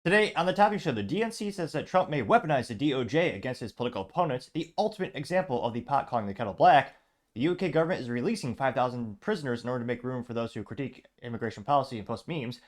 Today on the Topping Show, the DNC says that Trump may weaponize the DOJ against his political opponents, the ultimate example of the pot calling the kettle black. The UK government is releasing 5,000 prisoners in order to make room for those who critique immigration policy and post memes.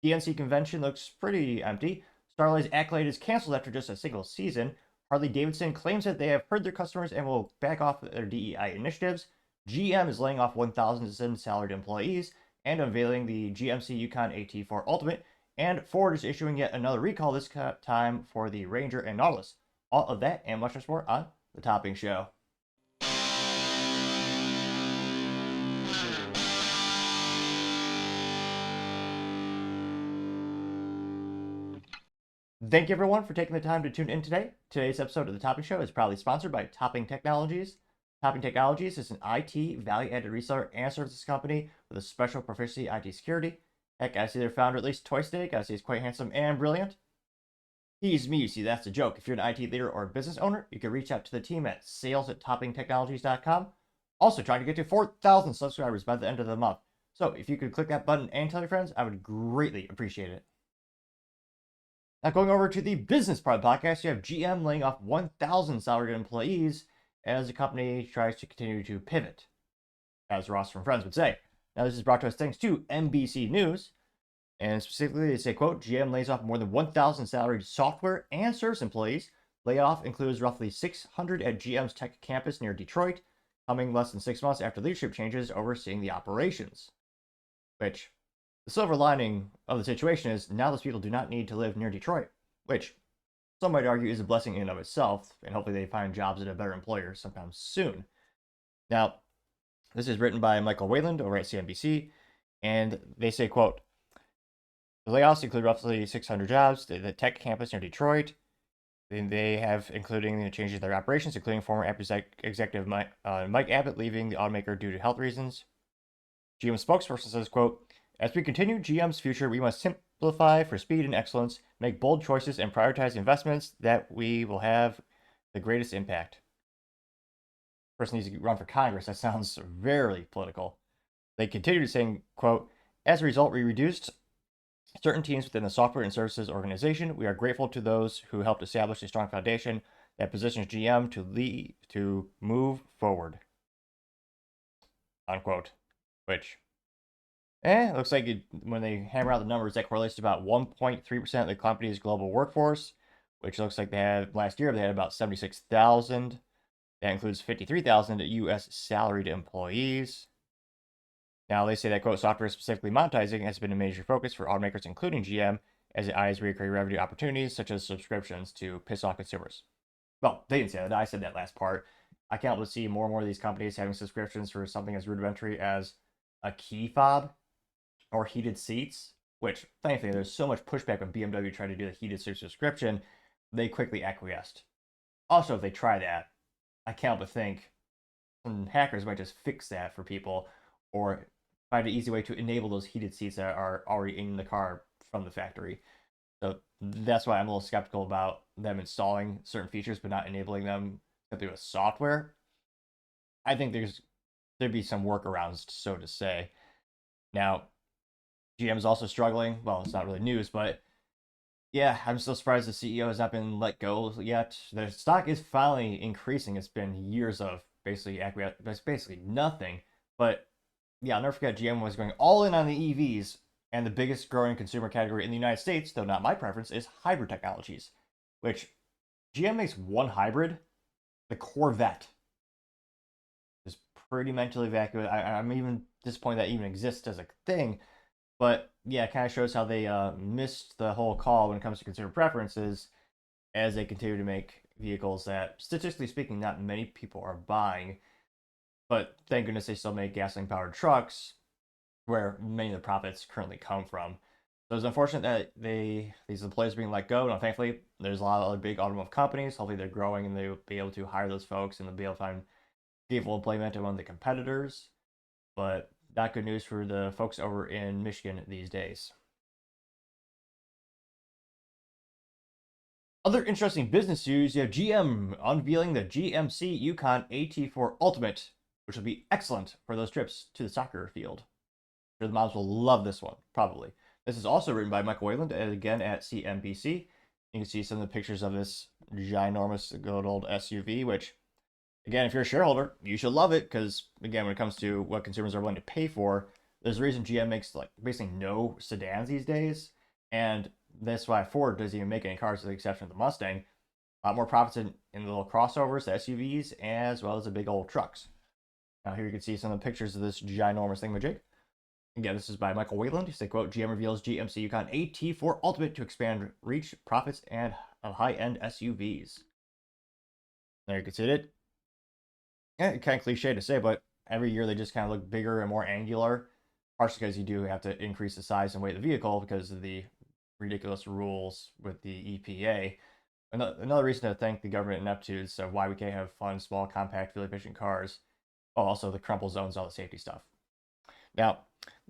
DNC convention looks pretty empty. Starlight's Acolyte is canceled after just a single season. Harley Davidson claims that they have heard their customers and will back off their DEI initiatives. GM is laying off 1,000 salaried employees and unveiling the GMC Yukon AT4 Ultimate. And Ford is issuing yet another recall, this time for the Ranger and Nautius. All of that and much more on The Topping Show. Thank you everyone for taking the time to tune in today. Today's episode of The Topping Show is proudly sponsored by Topping Technologies. Topping Technologies is an IT value-added reseller and services company with a special proficiency IT security. Heck, I see their founder at least twice today. I see he's quite handsome and brilliant. He's me, you see, that's a joke. If you're an IT leader or a business owner, you can reach out to the team at sales@toppingtechnologies.com. Also, trying to get to 4,000 subscribers by the end of the month. So if you could click that button and tell your friends, I would greatly appreciate it. Now, going over to the business part of the podcast, you have GM laying off 1,000 salaried employees as the company tries to continue to pivot, as Ross from Friends would say. Now, this is brought to us thanks to NBC News, and specifically they say, quote, GM lays off more than 1,000 salaried software and service employees. Layoff includes roughly 600 at GM's tech campus near Detroit, coming less than 6 months after leadership changes overseeing the operations. Which, the silver lining of the situation is now those people do not need to live near Detroit, which some might argue is a blessing in and of itself, and hopefully they find jobs at a better employer sometime soon. Now, this is written by Michael Wayland over at CNBC, and they say, quote, the layoffs include roughly 600 jobs, the tech campus near Detroit. They have, including the changes in their operations, including former executive Mike Abbott leaving the automaker due to health reasons. GM spokesperson says, quote, as we continue GM's future, we must simplify for speed and excellence, make bold choices, and prioritize investments that we will have the greatest impact. Person needs to run for Congress. That sounds very political. They continue to say, quote, as a result, we reduced certain teams within the software and services organization. We are grateful to those who helped establish a strong foundation that positions GM to move forward. Unquote. Which, looks like when they hammer out the numbers, that correlates to about 1.3% of the company's global workforce, which looks like they had last year, they had about 76,000. That includes 53,000 U.S. salaried employees. Now, they say that, quote, software specifically monetizing has been a major focus for automakers, including GM, as it eyes recurring revenue opportunities, such as subscriptions, to piss off consumers. Well, they didn't say that. I said that last part. I can't help but see more and more of these companies having subscriptions for something as rudimentary as a key fob or heated seats, which, thankfully, there's so much pushback when BMW tried to do the heated seat subscription, they quickly acquiesced. Also, if they try that, I can't but think some hackers might just fix that for people or find an easy way to enable those heated seats that are already in the car from the factory. So that's why I'm a little skeptical about them installing certain features but not enabling them through a software. I think there'd be some workarounds, so to say. Now, GM is also struggling. Well, it's not really news, but yeah, I'm still surprised the CEO has not been let go yet. Their stock is finally increasing. It's been years of basically nothing. But yeah, I'll never forget GM was going all in on the EVs, and the biggest growing consumer category in the United States, though not my preference, is hybrid technologies, which GM makes one hybrid, the Corvette. Is pretty mentally evacuated. I'm even disappointed that even exists as a thing. But yeah, it kind of shows how they missed the whole call when it comes to consumer preferences as they continue to make vehicles that, statistically speaking, not many people are buying. But thank goodness they still make gasoline-powered trucks where many of the profits currently come from. So it's unfortunate that these employees are being let go. And thankfully, there's a lot of other big automotive companies. Hopefully they're growing and they'll be able to hire those folks and they'll be able to find gainful employment among the competitors. But not good news for the folks over in Michigan these days. Other interesting business news, you have GM unveiling the GMC Yukon AT4 Ultimate, which will be excellent for those trips to the soccer field. I'm sure the moms will love this one, probably. This is also written by Michael Wayland, and again at CNBC. You can see some of the pictures of this ginormous good old SUV, which, again, if you're a shareholder, you should love it because, again, when it comes to what consumers are willing to pay for, there's a reason GM makes like basically no sedans these days, and that's why Ford doesn't even make any cars, with the exception of the Mustang. A lot more profits in the little crossovers, the SUVs, as well as the big old trucks. Now here you can see some of the pictures of this ginormous thingamajig. Again, this is by Michael Wayland. He said, quote, GM reveals GMC Yukon AT4 Ultimate to expand reach, profits, and high-end SUVs. There you can see it. Yeah, kind of cliche to say, but every year they just kind of look bigger and more angular, partially because you do have to increase the size and weight of the vehicle because of the ridiculous rules with the EPA. Another reason to thank the government ineptitudes of why we can't have fun, small, compact, fuel efficient cars. Oh, also the crumple zones, all the safety stuff. Now,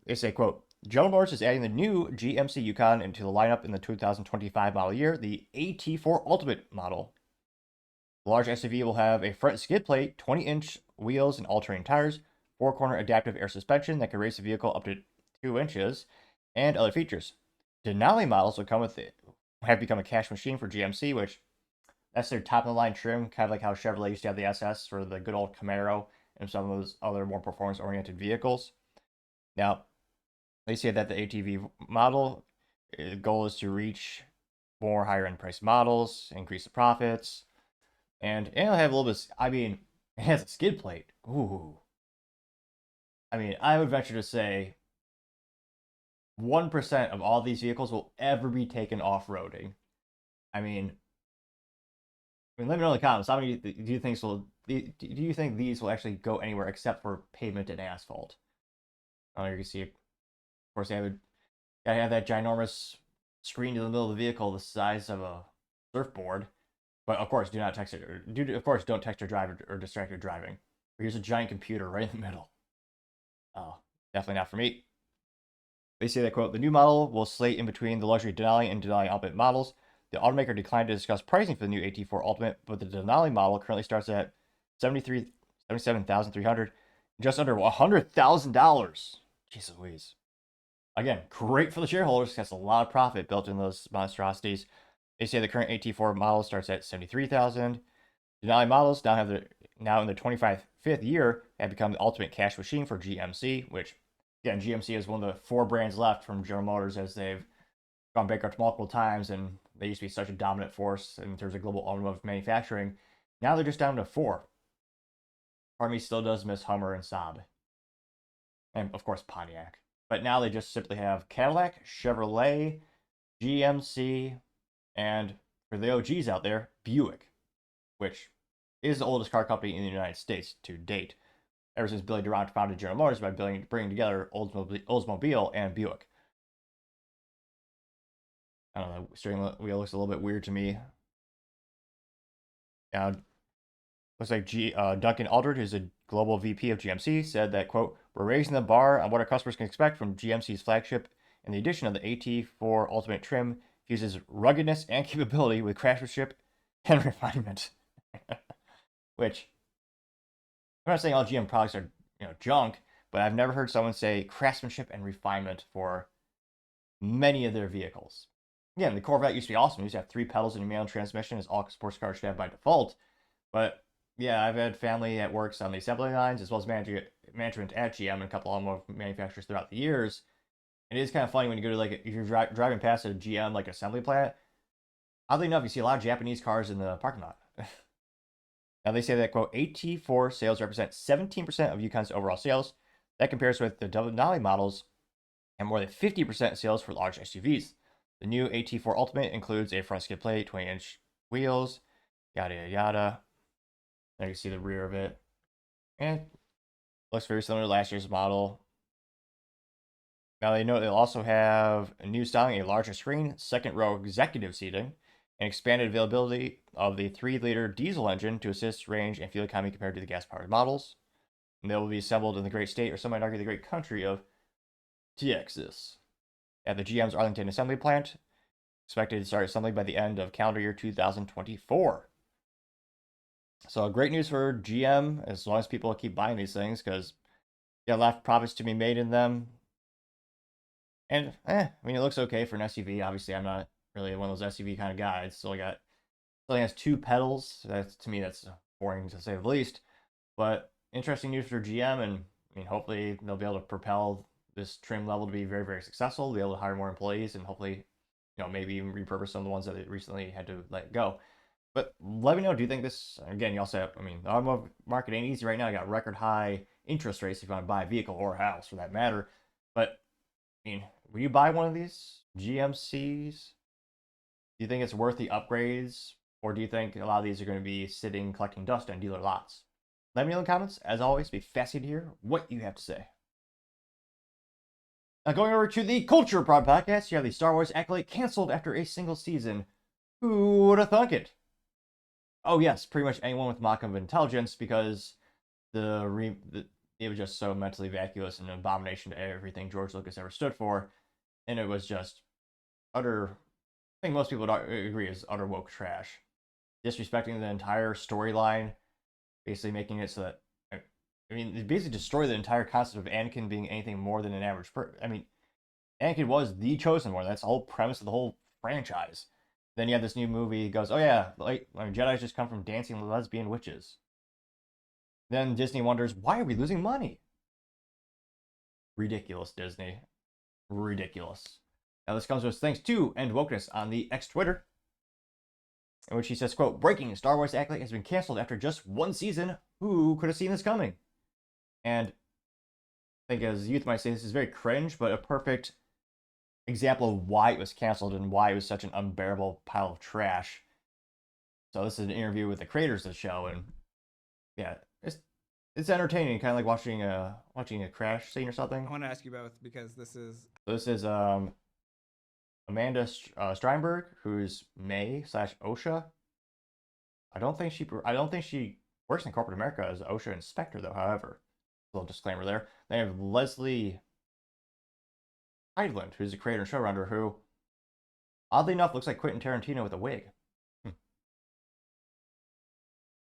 they say, quote, General Motors is adding the new GMC Yukon into the lineup in the 2025 model year, the AT4 Ultimate model. The large SUV will have a front skid plate, 20-inch wheels and all-terrain tires, 4-corner adaptive air suspension that can raise the vehicle up to 2 inches, and other features. Denali models will come with it, have become a cash machine for GMC, which that's their top-of-the-line trim, kind of like how Chevrolet used to have the SS for the good old Camaro and some of those other more performance-oriented vehicles. Now, they say that the ATV model, the goal is to reach more higher-end price models, increase the profits, and it'll have a little bit. I mean, it has a skid plate. Ooh. I mean, I would venture to say 1% of all these vehicles will ever be taken off-roading. I mean, let me know in the comments. How many do you think these will actually go anywhere except for pavement and asphalt? Oh, you can see, of course, gotta have that ginormous screen in the middle of the vehicle, the size of a surfboard. But of course, do not text it. Of course, don't text or drive or distract your driving. Here's a giant computer right in the middle. Oh, definitely not for me. They say that, quote, the new model will slate in between the luxury Denali and Denali Ultimate models. The automaker declined to discuss pricing for the new AT4 Ultimate, but the Denali model currently starts at $77,300, just under $100,000. Jesus Louise. Again, great for the shareholders. That's a lot of profit built in those monstrosities. They say the current AT4 model starts at $73,000. Denali models now in the 25th year have become the ultimate cash machine for GMC, which, again, GMC is one of the 4 brands left from General Motors as they've gone bankrupt multiple times, and they used to be such a dominant force in terms of global automotive manufacturing. Now they're just down to 4. Part of me still does miss Hummer and Saab. And, of course, Pontiac. But now they just simply have Cadillac, Chevrolet, GMC, and for the OGs out there, Buick, which is the oldest car company in the United States to date, ever since Billy Durant founded General Motors by bringing together Oldsmobile and Buick. I don't know, steering wheel looks a little bit weird to me. Looks like Duncan Aldridge, who's a global VP of GMC, said that, quote, we're raising the bar on what our customers can expect from GMC's flagship, and the addition of the AT4 Ultimate trim fuses ruggedness and capability with craftsmanship and refinement. Which, I'm not saying all GM products are junk, but I've never heard someone say craftsmanship and refinement for many of their vehicles. Again, the Corvette used to be awesome. It used to have 3 pedals and a manual transmission, as all sports cars should have by default. But yeah, I've had family that works on the assembly lines as well as management at GM and a couple of manufacturers throughout the years. And it is kind of funny when you go to, like, if you're driving past a GM like assembly plant, oddly enough, you see a lot of Japanese cars in the parking lot. Now they say that, quote, AT4 sales represent 17% of Yukon's overall sales. That compares with the Denali models and more than 50% sales for large SUVs. The new AT4 Ultimate includes a front skid plate, 20-inch wheels, yada yada yada. There you see the rear of it. And looks very similar to last year's model. Now they know they'll also have a new styling, a larger screen, second row executive seating, and expanded availability of the 3-liter diesel engine to assist range and fuel economy compared to the gas-powered models. And they will be assembled in the great state, or some might argue the great country of Texas, at the GM's Arlington assembly plant, expected to start assembly by the end of calendar year 2024. So great news for GM, as long as people keep buying these things, because there are a lot of profits to be made in them. And I mean, it looks okay for an SUV. Obviously, I'm not really one of those SUV kind of guys. Still has 2 pedals. That's, to me, that's boring to say the least. But interesting news for GM, and I mean, hopefully they'll be able to propel this trim level to be very, very successful. Be able to hire more employees, and hopefully, maybe even repurpose some of the ones that they recently had to let go. But let me know, do you think this, again, you also have, I mean, the automotive market ain't easy right now. You got record high interest rates if you want to buy a vehicle or a house for that matter. But, I mean, will you buy one of these GMCs? Do you think it's worth the upgrades? Or do you think a lot of these are going to be sitting collecting dust on dealer lots? Let me know in the comments. As always, be fascinated to hear what you have to say. Now, going over to the Culture Prod podcast, you have the Star Wars Acolyte canceled after a single season. Who would have thunk it? Oh yes, pretty much anyone with modicum of intelligence, because it was just so mentally vacuous and an abomination to everything George Lucas ever stood for, and it was just utter. I think most people would agree is utter woke trash, disrespecting the entire storyline, basically making it so that it basically destroyed the entire concept of Anakin being anything more than an average person. I mean, Anakin was the chosen one. That's the whole premise of the whole franchise. Then you have this new movie. Goes, oh yeah, Jedi's just come from dancing lesbian witches. Then Disney wonders, why are we losing money? Ridiculous, Disney. Ridiculous. Now this comes to us thanks to End Wokeness on the X Twitter, in which he says, quote, breaking, Star Wars Acolyte has been canceled after just 1 season. Who could have seen this coming? And I think as youth might say, this is very cringe, but a perfect example of why it was canceled and why it was such an unbearable pile of trash. So this is an interview with the creators of the show, and yeah, it's entertaining, kind of like watching a crash scene or something. I want to ask you both because this is Amanda Steinberg, who's May/OSHA. I don't think she works in corporate America as an OSHA inspector though. However, a little disclaimer there. They have Leslie Heidland, who's the creator and showrunner, who, oddly enough, looks like Quentin Tarantino with a wig.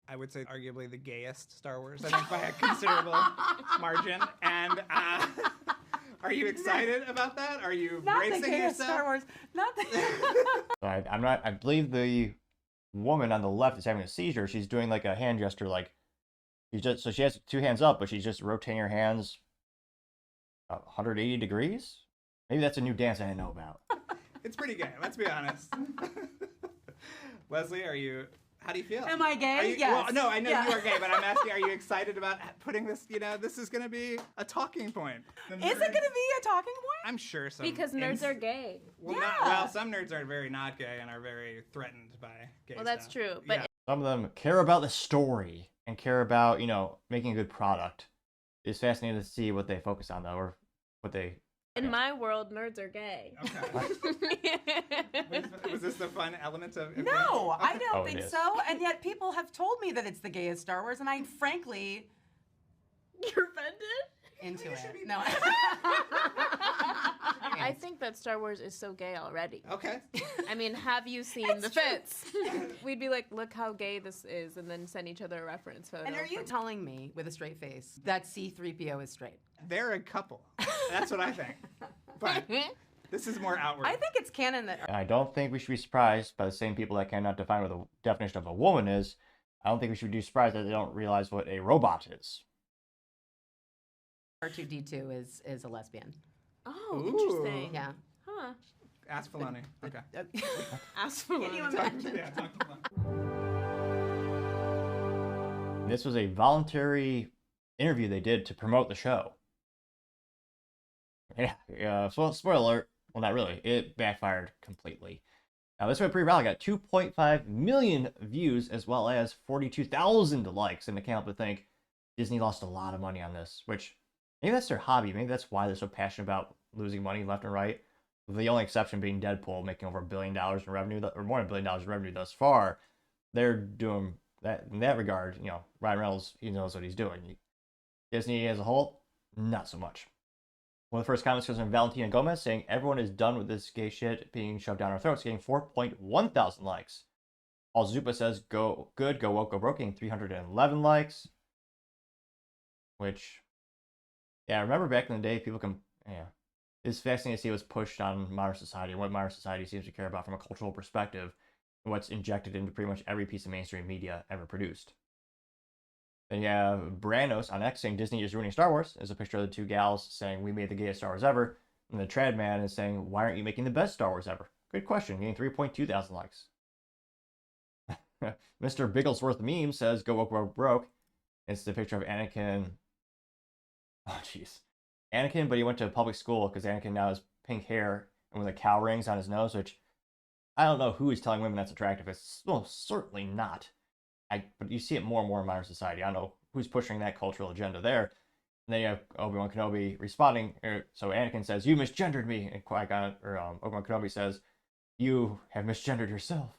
I would say arguably the gayest Star Wars, I think, by a considerable margin. And are you excited about that? Are you bracing yourself? Star Wars, not the. I'm not. I believe the woman on the left is having a seizure. She's doing like a hand gesture, like so she has 2 hands up, but she's just rotating her hands 180 degrees. Maybe that's a new dance I didn't know about. It's pretty gay. Let's be honest. Leslie, how do you feel? Am I gay? Yes. Well, no, I know you are gay, but I'm asking, are you excited about putting this, this is going to be a talking point? Is it going to be a talking point? I'm sure so. Because nerds are gay. Well, some nerds are very not gay and are very threatened by gay Well, that's stuff. true. But some of them care about the story and care about, making a good product. It's fascinating to see what they focus on, though, or what they... In my world, nerds are gay. Okay. Was this the fun element of... No, okay. I don't think so. And yet people have told me that it's the gayest Star Wars, and I frankly... You're offended? Into it. No. I think that Star Wars is so gay already. Okay. I mean, have you seen the fits? We'd be like, look how gay this is, and then send each other a reference photo. And are you telling me, with a straight face, that C-3PO is straight? They're a couple. That's what I think. But this is more outward. I think it's canon that... And I don't think we should be surprised by the same people that cannot define what the definition of a woman is. I don't think we should be surprised that they don't realize what a robot is. R2-D2 is a lesbian. Oh, Ooh. interesting. Yeah. Huh. Ask Filoni. Okay. Ask for Can you one. imagine? Yeah, talk to Filoni. This was a voluntary interview they did to promote the show. Yeah, spoiler alert. Well, not really. It backfired completely. Now, this went pretty well. I got 2.5 million views as well as 42,000 likes, and I can't help but think Disney lost a lot of money on this, which maybe that's their hobby. Maybe that's why they're so passionate about losing money left and right. With the only exception being Deadpool making over $1 billion in revenue, or more than $1 billion in revenue thus far. They're doing that in that regard. Ryan Reynolds, he knows what he's doing. Disney as a whole, not so much. One of the first comments comes from Valentina Gomez saying, everyone is done with this gay shit being shoved down our throats, getting 4.1 thousand likes. All Zupa says, go good, go woke, go broke, getting 311 likes. Which, yeah, I remember back in the day, people can, It's fascinating to see what's pushed on modern society and what modern society seems to care about from a cultural perspective, and what's injected into pretty much every piece of mainstream media ever produced. Then you have Branos on X saying Disney is ruining Star Wars. There's a picture of the two gals saying we made the gayest Star Wars ever. And the Trad Man is saying, why aren't you making the best Star Wars ever? Good question. Getting 3.2 thousand likes. Mr. Bigglesworth Meme says, go woke, woke, broke. It's the picture of Anakin. Oh, jeez. Anakin, but he went to public school because Anakin now has pink hair and with the cow rings on his nose, which I don't know who is telling women that's attractive. It's certainly not. But you see it more and more in modern society. I don't know who's pushing that cultural agenda there. And then you have Obi-Wan Kenobi responding. So Anakin says, you misgendered me. And Qui-Gon, or Obi-Wan Kenobi says, you have misgendered yourself.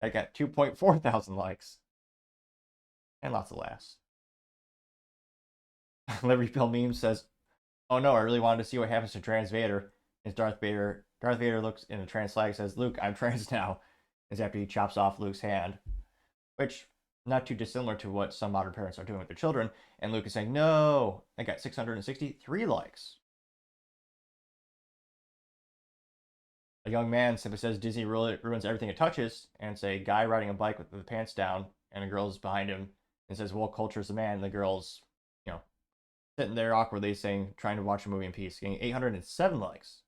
I got 2.4 thousand likes. And lots of laughs. Liberty Pill Meme says, oh no, I really wanted to see what happens to Trans Vader. It's Darth Vader. Darth Vader looks in the trans flag, says, Luke, I'm trans now. Is after he chops off Luke's hand. Which, not too dissimilar to what some modern parents are doing with their children. And Luke is saying, no, I got 663 likes. A young man simply says Disney ruins everything it touches, and it's a guy riding a bike with the pants down, and a girl's behind him, and says, well, culture's the man, and the girl's, sitting there awkwardly saying, trying to watch a movie in peace, getting 807 likes.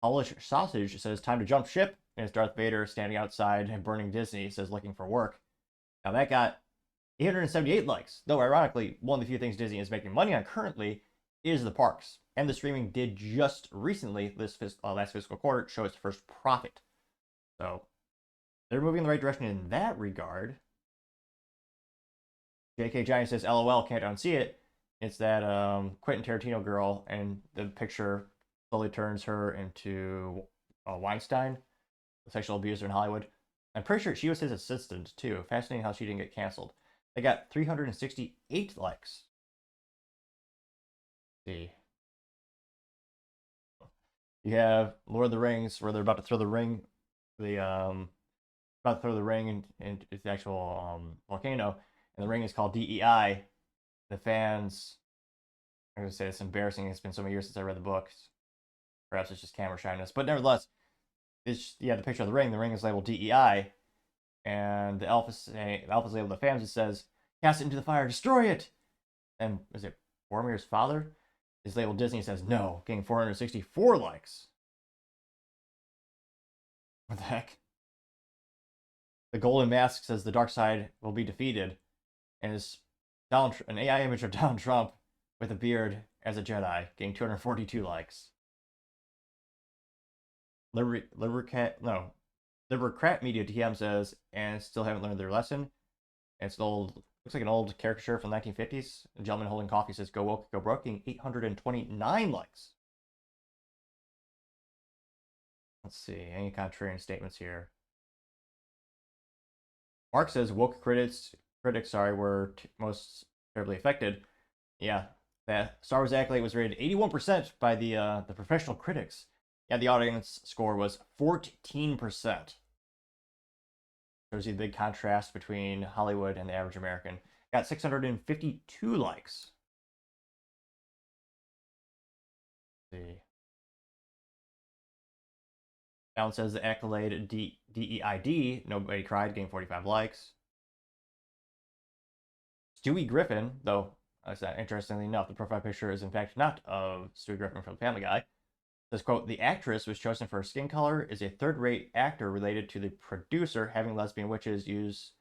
Polish Sausage says, time to jump ship. And it's Darth Vader standing outside and burning Disney, says looking for work. Now that got 878 likes. Though ironically, one of the few things Disney is making money on currently is the parks. And the streaming did just recently, this last fiscal quarter, show its first profit. So they're moving in the right direction in that regard. JK Giant says, LOL, can't unsee it. It's that Quentin Tarantino girl, and the picture slowly turns her into Weinstein, a sexual abuser in Hollywood. I'm pretty sure she was his assistant, too. Fascinating how she didn't get canceled. They got 368 likes. Let's see. You have Lord of the Rings, where they're about to throw the ring, into the actual volcano, and the ring is called DEI. The fans, I'm going to say it's embarrassing. It's been so many years since I read the books. Perhaps it's just camera shyness, but nevertheless, the picture of the ring. The ring is labeled DEI, and the elf is labeled the fans. It says, "Cast it into the fire, destroy it." And is it Boromir's father? Is labeled Disney. Says no, getting 464 likes. What the heck? The Golden Mask says the dark side will be defeated, and is an AI image of Donald Trump with a beard as a Jedi, getting 242 likes. Libercrat Media TM says, and still haven't learned their lesson. And it's looks like an old caricature from the 1950s. A gentleman holding coffee says, go woke, go broke, getting 829 likes. Let's see, any contrarian statements here. Mark says, woke critics were most terribly affected. Yeah, that Star Wars Acolyte was rated 81% by the professional critics. Yeah, the audience score was 14%. Shows you the big contrast between Hollywood and the average American. Got 652 likes. Let's see. Alan says the Acolyte DEID, nobody cried, getting 45 likes. Stewie Griffin, though, interestingly enough, the profile picture is in fact not of Stewie Griffin from Family Guy. Says, quote, the actress was chosen for her skin color, is a third-rate actor related to the producer. Having lesbian witches use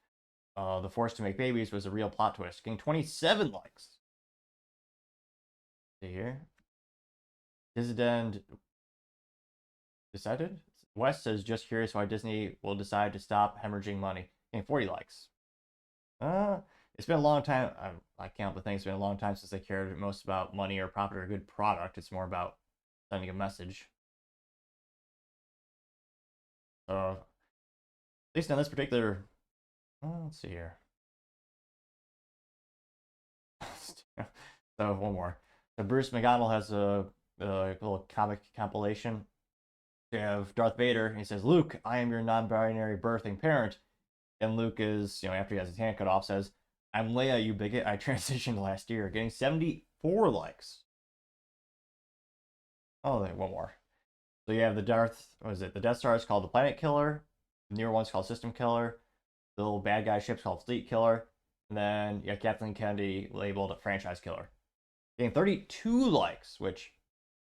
the Force to make babies was a real plot twist. Getting 27 likes. See here. Decided? West says, just curious why Disney will decide to stop hemorrhaging money. Getting 40 likes. It's been a long time. I count the things. It's been a long time since I cared most about money or profit or a good product. It's more about sending a message. At least on this particular, let's see here. So one more. So Bruce McGonnell has a little comic compilation. You have Darth Vader. He says, "Luke, I am your non-binary birthing parent." And Luke is, after he has his hand cut off, says, "I'm Leia, you bigot. I transitioned last year," getting 74 likes. Oh, wait, one more. So you have the the Death Star is called the Planet Killer. The newer one's called System Killer. The little bad guy ship's called Fleet Killer. And then you have Kathleen Kennedy labeled Franchise Killer. Getting 32 likes, which,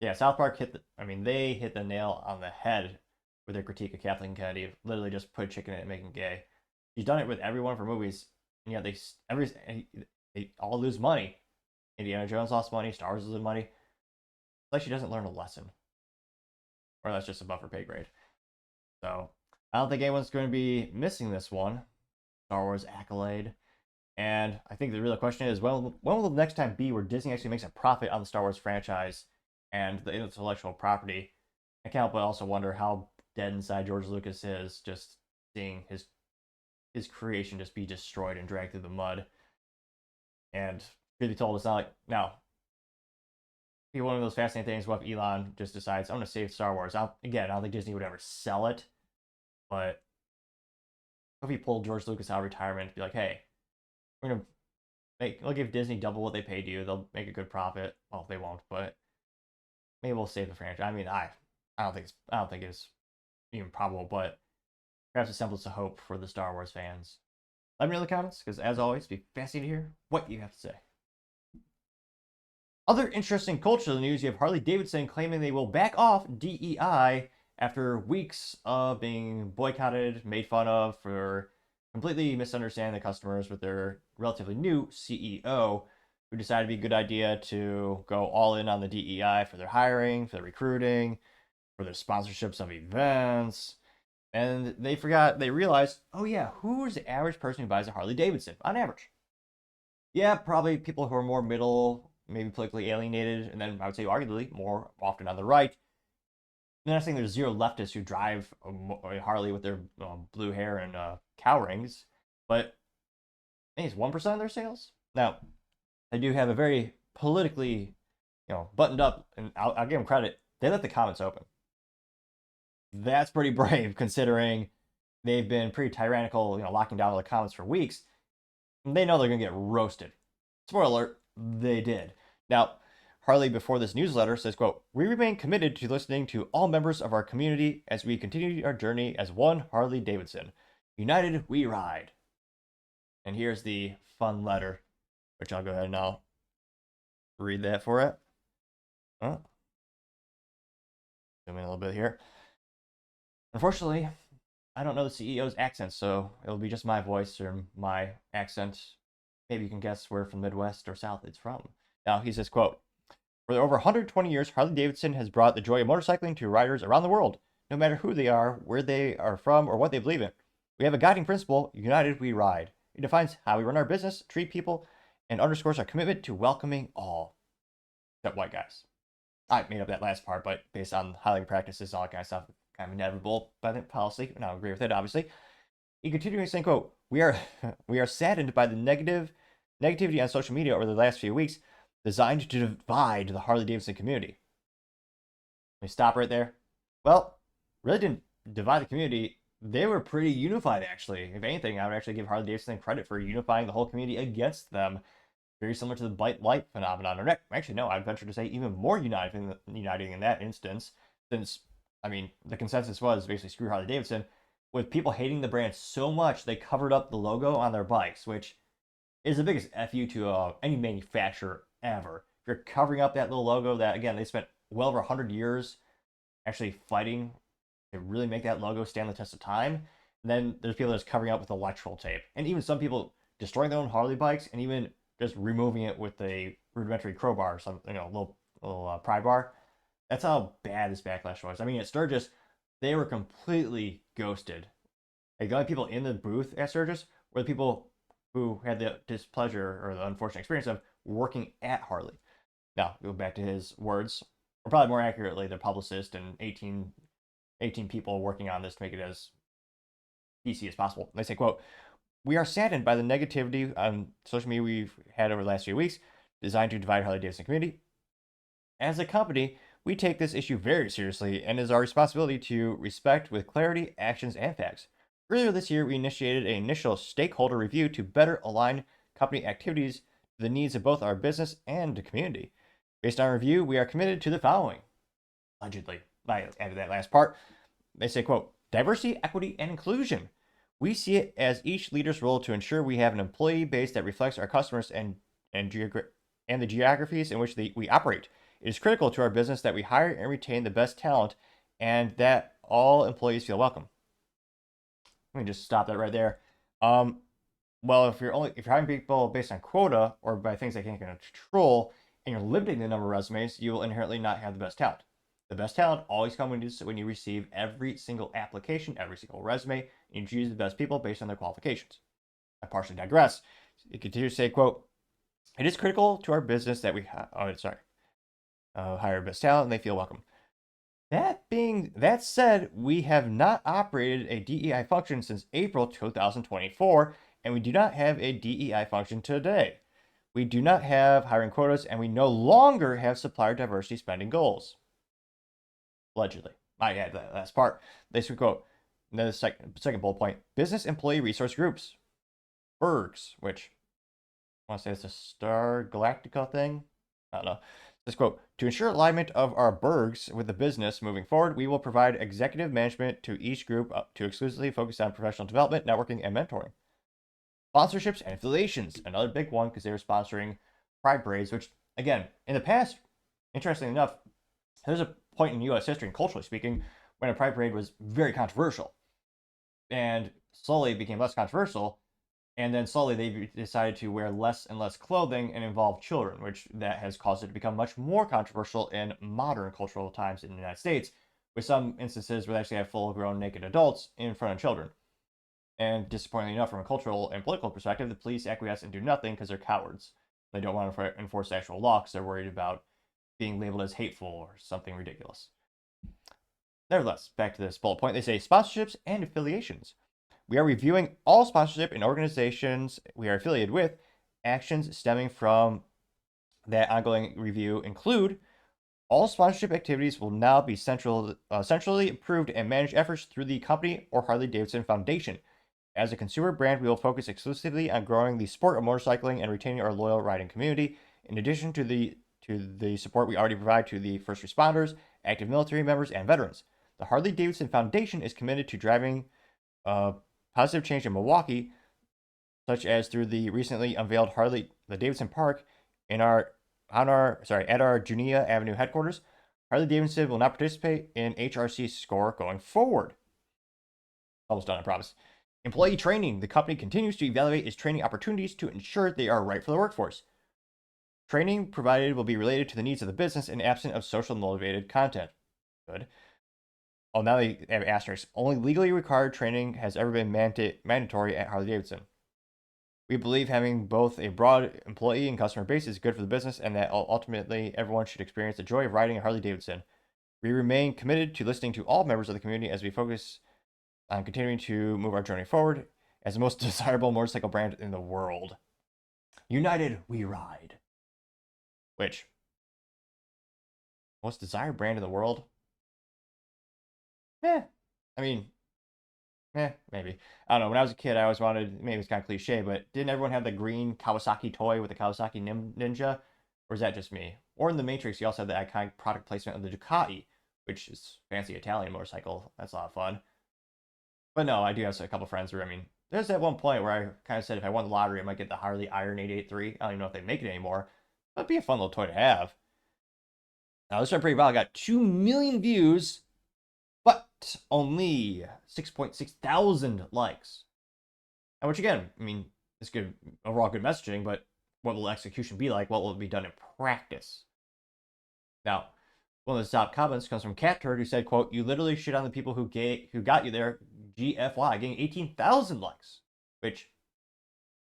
yeah, South Park they hit the nail on the head with their critique of Kathleen Kennedy. Literally just put chicken in it, making gay. She's done it with everyone for movies, and yet they all lose money. Indiana Jones lost money. Star Wars losing money. It's like she doesn't learn a lesson, or that's just above her pay grade. So I don't think anyone's going to be missing this one, Star Wars Acolyte. And I think the real question is, when will the next time be where Disney actually makes a profit on the Star Wars franchise and the intellectual property? I can't help but also wonder how dead inside George Lucas is, just seeing his creation just be destroyed and dragged through the mud. And truth be told, it's not like, now, be one of those fascinating things. What if Elon just decides, I'm going to save Star Wars? I don't think Disney would ever sell it, but what if he pulled George Lucas out of retirement and be like, hey, we'll give Disney double what they paid you. They'll make a good profit. Well, they won't, but maybe we'll save the franchise. I mean, I don't think it's even probable, but perhaps a semblance of hope for the Star Wars fans. Let me know in the comments, because as always, it'd be fascinating to hear what you have to say. Other interesting cultural news, you have Harley Davidson claiming they will back off DEI after weeks of being boycotted, made fun of for completely misunderstanding the customers with their relatively new CEO, who decided to be a good idea to go all in on the DEI for their hiring, for their recruiting, for their sponsorships of events. And they realized, oh yeah, who is the average person who buys a Harley Davidson on average? Yeah, probably people who are more middle, maybe politically alienated, and then I would say arguably more often on the right. I'm not saying there's zero leftists who drive a Harley with their blue hair and cow rings, but I think it's 1% of their sales. Now, they do have a very politically, buttoned up, and I'll give them credit. They let the comments open. That's pretty brave, considering they've been pretty tyrannical, locking down all the comments for weeks. They know they're gonna get roasted. Spoiler alert, they did. Now, Harley, before this newsletter, says, quote, "We remain committed to listening to all members of our community as we continue our journey as one Harley Davidson. United, we ride." And here's the fun letter, which I'll go ahead and I'll read that for it. Zoom in a little bit here. Unfortunately, I don't know the CEO's accent, so it'll be just my voice or my accent. Maybe you can guess where from Midwest or South it's from. Now, he says, quote, "For over 120 years, Harley Davidson has brought the joy of motorcycling to riders around the world, no matter who they are, where they are from, or what they believe in. We have a guiding principle, united we ride. It defines how we run our business, treat people, and underscores our commitment to welcoming all." Except white guys. I made up that last part, but based on hiring practices, all that kind of stuff, kind of inevitable by the policy, and I agree with it, obviously. He continued saying, quote, we are saddened by the negativity on social media over the last few weeks designed to divide the Harley Davidson community." Let me stop right there. Well, really didn't divide the community. They were pretty unified, actually. If anything, I would actually give Harley Davidson credit for unifying the whole community against them. Very similar to the Bite Light phenomenon. Or actually, no, I'd venture to say even more uniting in that instance, since, I mean, the consensus was basically screw Harley Davidson, with people hating the brand so much they covered up the logo on their bikes, which is the biggest FU to any manufacturer ever. If you're covering up that little logo that, again, they spent well over 100 years actually fighting to really make that logo stand the test of time, and then there's people that's covering up with electrical tape. And even some people destroying their own Harley bikes and even just removing it with a rudimentary crowbar or something, little pry bar. That's how bad this backlash was. I mean, at Sturgis, they were completely ghosted. Like, the only people in the booth at Sturgis were the people who had the displeasure or the unfortunate experience of working at Harley. Now, go back to his words, or probably more accurately, the publicist and 18 people working on this to make it as PC as possible. They say, quote, "We are saddened by the negativity on social media we've had over the last few weeks designed to divide Harley Davidson community. As a company, we take this issue very seriously and it is our responsibility to respect with clarity, actions, and facts. Earlier this year, we initiated an initial stakeholder review to better align company activities to the needs of both our business and the community. Based on our review, we are committed to the following: Allegedly. I added that last part. They say, quote, diversity, equity, and inclusion. We see it as each leader's role to ensure we have an employee base that reflects our customers and the geographies in which we operate. It is critical to our business that we hire and retain the best talent and that all employees feel welcome. Let me just stop that right there. Well, if you're hiring people based on quota or by things they can't control, and you're limiting the number of resumes, you will inherently not have the best talent. The best talent always comes when you receive every single application, every single resume, and you choose the best people based on their qualifications. I partially digress. It continues to say, quote, it is critical to our business that we hire best talent and they feel welcome. That said, we have not operated a DEI function since April 2024, and we do not have a DEI function today. We do not have hiring quotas, and we no longer have supplier diversity spending goals. Allegedly. I add that last part. They quote, then the second bullet point, business employee resource groups. BERGs, which I want to say it's a Star Galactica thing. I don't know. This quote, to ensure alignment of our BERGs with the business moving forward, we will provide executive management to each group to exclusively focus on professional development, networking, and mentoring. Sponsorships and affiliations, another big one because they were sponsoring Pride Parades, which, again, in the past, interestingly enough, there's a point in U.S. history, and culturally speaking, when a Pride Parade was very controversial. And slowly it became less controversial, and then slowly they decided to wear less and less clothing and involve children, which that has caused it to become much more controversial in modern cultural times in the United States, with some instances where they actually have full-grown naked adults in front of children. And disappointingly enough, from a cultural and political perspective, the police acquiesce and do nothing because they're cowards. They don't want to enforce actual law because they're worried about being labeled as hateful or something ridiculous. Nevertheless, back to this bullet point, they say sponsorships and affiliations. We are reviewing all sponsorship and organizations we are affiliated with. Actions stemming from that ongoing review include all sponsorship activities will now be centrally approved and managed efforts through the company or Harley Davidson Foundation. As a consumer brand, we will focus exclusively on growing the sport of motorcycling and retaining our loyal riding community. In addition to the support we already provide to the first responders, active military members, and veterans, the Harley Davidson Foundation is committed to driving positive change in Milwaukee, such as through the recently unveiled the Davidson Park at our Junia Avenue headquarters. Harley Davidson will not participate in HRC score going forward. Almost done, I promise. Employee training. The company continues to evaluate its training opportunities to ensure they are right for the workforce. Training provided will be related to the needs of the business and absent of social motivated content. Good. Oh, now they have asterisks. Only legally required training has ever been mandatory at Harley Davidson. We believe having both a broad employee and customer base is good for the business and that ultimately everyone should experience the joy of riding a Harley Davidson. We remain committed to listening to all members of the community as we focus on continuing to move our journey forward as the most desirable motorcycle brand in the world. United, we ride. Which? Most desired brand in the world? I mean, maybe. I don't know. When I was a kid, I always wanted, maybe it's kind of cliche, but didn't everyone have the green Kawasaki toy with the Kawasaki Ninja? Or is that just me? Or in the Matrix, you also have the iconic product placement of the Ducati, which is fancy Italian motorcycle. That's a lot of fun. But no, I do have a couple friends where, I mean, there's that one point where I kind of said if I won the lottery, I might get the Harley Iron 883. I don't even know if they make it anymore. But it'd be a fun little toy to have. Now, this one pretty well. I got 2 million views, but only 6.6 thousand likes. And which, again, I mean, it's good, overall good messaging, but what will execution be like? What will it be done in practice? Now, one of the top comments comes from Cat Turd, who said, quote, you literally shit on the people who got you there, GFY, getting 18,000 likes. Which,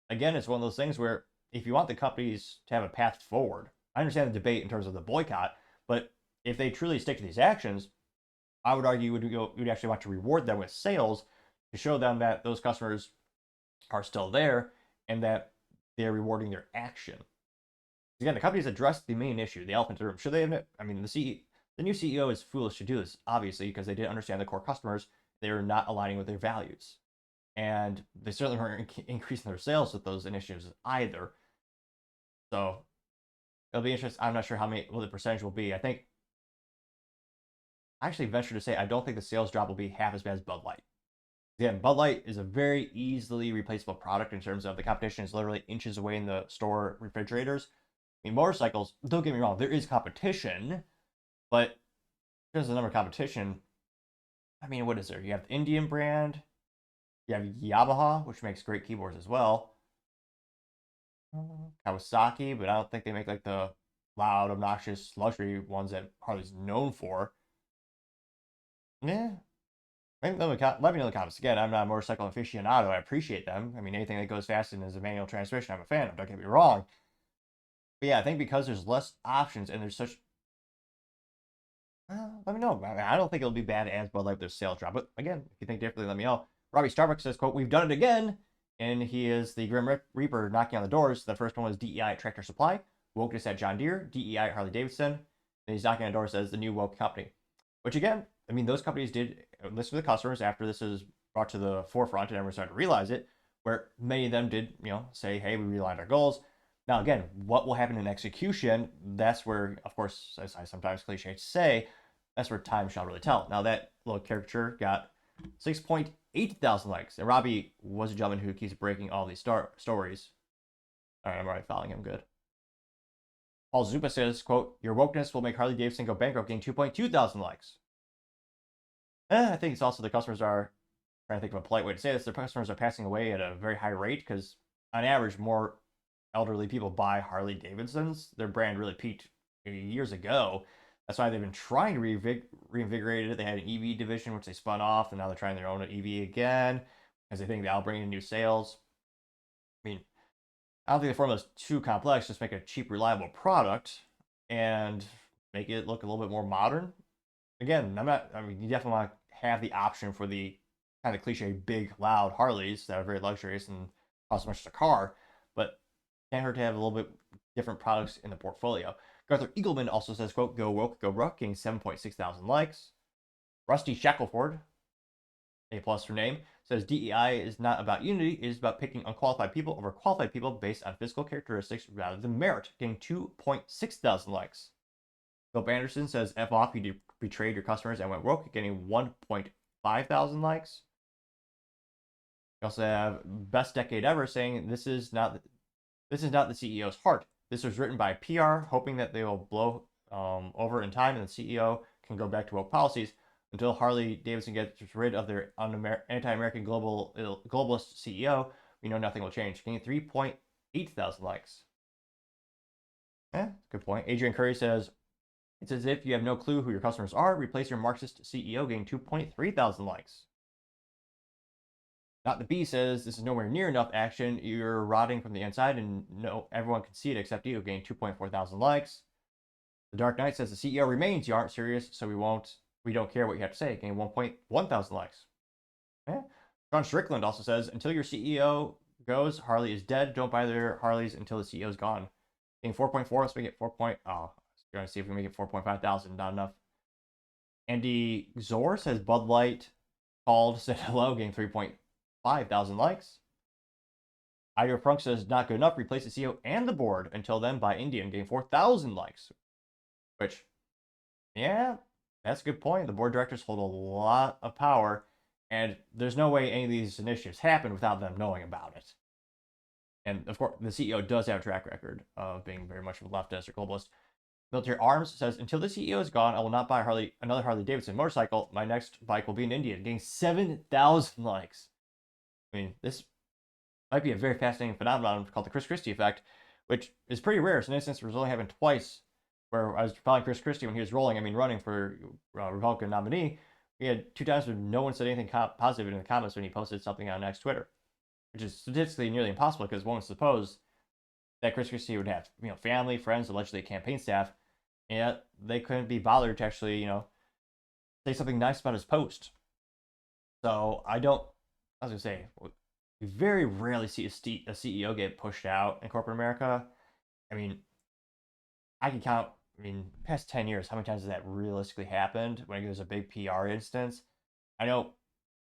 again, it's one of those things where if you want the companies to have a path forward, I understand the debate in terms of the boycott, but if they truly stick to these actions, I would argue you would actually want to reward them with sales to show them that those customers are still there and that they're rewarding their action. Again, the company's addressed the main issue, the elephant in the room. Should they admit? I mean, the new CEO is foolish to do this, obviously, because they didn't understand the core customers. They were not aligning with their values. And they certainly weren't increasing their sales with those initiatives either. So it'll be interesting. I'm not sure what the percentage will be. I think I actually venture to say I don't think the sales drop will be half as bad as Bud Light. Again, Bud Light is a very easily replaceable product in terms of the competition is literally inches away in the store refrigerators. I mean, motorcycles, don't get me wrong, there is competition, but in terms of the number of competition, I mean, what is there? You have the Indian brand, you have Yamaha, which makes great keyboards as well. Kawasaki, but I don't think they make like the loud, obnoxious luxury ones that Harley's known for. Yeah. Maybe let me know in the comments. Again, I'm not a motorcycle aficionado. I appreciate them. I mean, anything that goes fast and is a manual transmission, I'm a fan of. Don't get me wrong. But yeah, I think because there's less options and there's such... let me know. I don't think it'll be bad as Bud Light with their sales drop. But again, if you think differently, let me know. Robbie Starbucks says, quote, "We've done it again." And he is the Grim Reaper knocking on the doors. The first one was DEI at Tractor Supply, Wokeness at John Deere, DEI at Harley Davidson. And he's knocking on the door, says the new woke company. Which again, I mean, those companies did listen to the customers after this is brought to the forefront and everyone started to realize it, where many of them did, say, hey, we realigned our goals. Now, again, what will happen in execution? That's where, of course, as I sometimes cliche say, that's where time shall really tell. Now, that little caricature got 6.8 thousand likes. And Robbie was a gentleman who keeps breaking all these stories. All right, I'm already following him good. Paul Zupa says, quote, "Your wokeness will make Harley Davidson go bankrupt," getting 2.2 thousand likes. I think it's also the customers are, trying to think of a polite way to say this, the customers are passing away at a very high rate because on average, more elderly people buy Harley Davidsons. Their brand really peaked years ago. That's why they've been trying to reinvigorate it. They had an EV division, which they spun off, and now they're trying their own EV again because they think that'll bring in new sales. I mean, I don't think the formula is too complex. Just make a cheap, reliable product and make it look a little bit more modern. Again, you definitely want to have the option for the kind of cliche big, loud Harleys that are very luxurious and cost as much as a car, but can't hurt to have a little bit different products in the portfolio. Garther Eagleman also says, quote, "Go woke, go ruck," getting 7.6 thousand likes. Rusty Shackleford, A+ for name, says DEI is not about unity, it is about picking unqualified people over qualified people based on physical characteristics rather than merit, getting 2.6 thousand likes. Philip Anderson says, "F off, you betrayed your customers and went woke," getting 1.5 thousand likes. We also have Best Decade Ever saying, this is not the CEO's heart. This was written by PR, hoping that they will blow over in time and the CEO can go back to woke policies. Until Harley Davidson gets rid of their anti-American globalist CEO, we know nothing will change. Getting 3.8 thousand likes. Good point. Adrian Curry says, "It's as if you have no clue who your customers are. Replace your Marxist CEO," getting 2.3 thousand likes. Not the B says, "This is nowhere near enough action. You're rotting from the inside and no, everyone can see it except you," getting 2.4 thousand likes. The Dark Knight says, "The CEO remains. You aren't serious, so we don't care what you have to say," getting 1.1 thousand likes. John Strickland also says, "Until your CEO goes, Harley is dead. Don't buy their Harleys until the CEO is gone." Getting 4.4, let's make it 4. Oh, going to see if we can make it 4.5 thousand. Not enough. Andy Zor says, "Bud Light called, said hello," getting 3.5 thousand likes. Ida Frunk says, "Not good enough. Replace the CEO and the board. Until then, buy Indian," getting 4,000 likes. Which, yeah, that's a good point. The board directors hold a lot of power, and there's no way any of these initiatives happen without them knowing about it. And of course, the CEO does have a track record of being very much of a leftist or globalist. Military Arms says, "Until the CEO is gone, I will not buy another Harley Davidson motorcycle. My next bike will be an Indian," getting 7,000 likes. I mean, this might be a very fascinating phenomenon called the Chris Christie effect, which is pretty rare. It's an instance where it's only happened twice, where I was following Chris Christie when he was running for Republican nominee. We had 2 times where no one said anything positive in the comments when he posted something on X Twitter, which is statistically nearly impossible because one would suppose that Chris Christie would have, family, friends, allegedly campaign staff, and yet they couldn't be bothered to actually, say something nice about his post. So I was going to say, we very rarely see a CEO get pushed out in corporate America. I mean, I can count, past 10 years, how many times has that realistically happened when it was a big PR instance? I know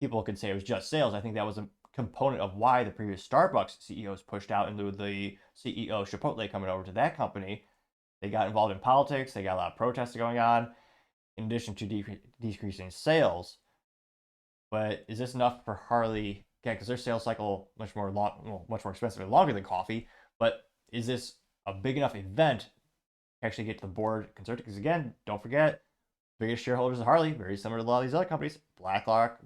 people could say it was just sales. I think that was a component of why the previous Starbucks CEO was pushed out into the CEO Chipotle coming over to that company. They got involved in politics. They got a lot of protests going on. in addition to decreasing sales. But is this enough for Harley? Yeah, because their sales cycle much more expensive and longer than coffee. But is this a big enough event to actually get to the board concerned? Because again, don't forget, biggest shareholders of Harley, very similar to a lot of these other companies. BlackRock,